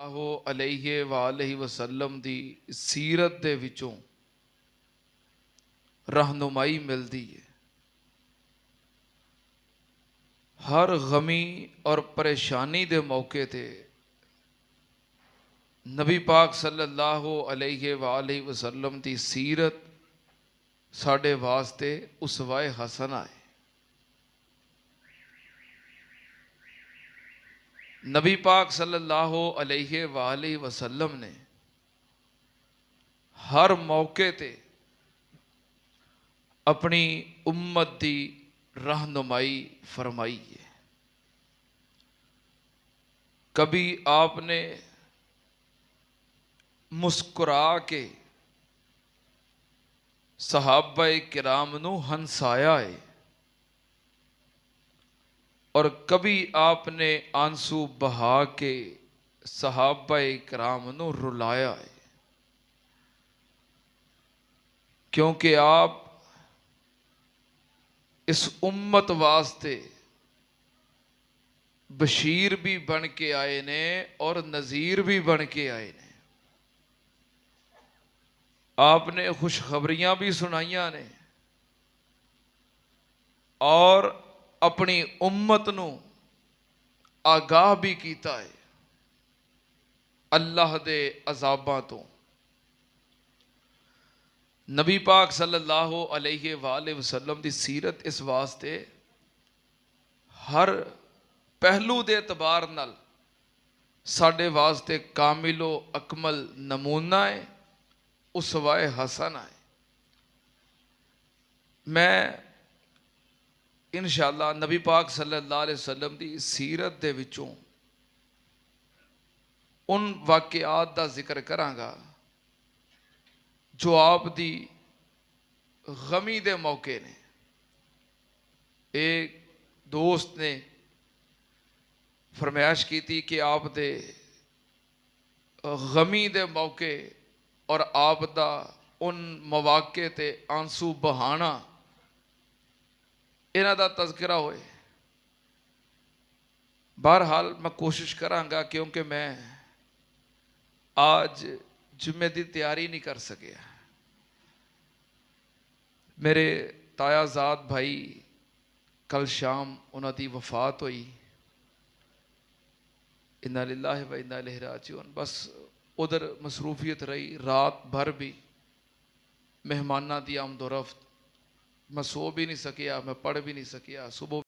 आहो अलैहि वालैहि वसल्लम दी सीरत दे विचों रहनुमाई मिलती है। हर गमी और परेशानी दे मौके ते नबी पाक सल्लल्लाहु अलैहि वालैहि वसल्लम दी सीरत साडे वास्ते उसवाए हसना है। नबी पाक सल्लल्लाहु अलैहि वालैहि वसल्लम ने हर मौके ते अपनी उम्मत दी रहनुमाई फरमाई है। कभी आपने मुस्कुरा के सहाबाए किराम नू हंसाया है और कभी आपने आंसू बहा के सहाबाए किराम नू रुलाया है। क्योंकि आप इस उम्मत वास्ते बशीर भी बन के आए ने और नज़ीर भी बन के आए ने। आपने खुशखबरियां भी सुनाइया ने और अपनी उम्मत नू आगाह भी किया है अल्लाह दे अजाबां तो। नबी पाक सल्लल्लाहु अलैहि वसल्लम दी सीरत इस वास्ते हर पहलू दे एतबार नाल साडे वास्ते कामिलो अकमल नमूना है, उसवाए हसन है। मैं इंशाअल्लाह नबी पाक सल्लल्लाहु अलैहि वसल्लम दी सीरत दे विचों उन वाक़ियात दा जिक्र करांगा जो आप दी गमी दे मौके ने। एक दोस्त ने फरमाइश की थी कि आप दे गमी दे मौके और आप दा उन मौके ते आंसू बहाना इन्हां दा तज़किरा होए। बहरहाल मैं कोशिश करांगा क्योंकि मैं आज जुम्मे की तैयारी नहीं कर सकिया। मेरे तायाजाद भाई कल शाम उन्हां दी वफात हुई। इन्ना लिल्लाहि व इन्ना इलैहि राजिऊन। बस उधर मसरूफियत रही, रात भर भी मेहमाना दी आमदोरफ्त। मैं सो भी नहीं सकिया, मैं पढ़ भी नहीं सकिया। सुबह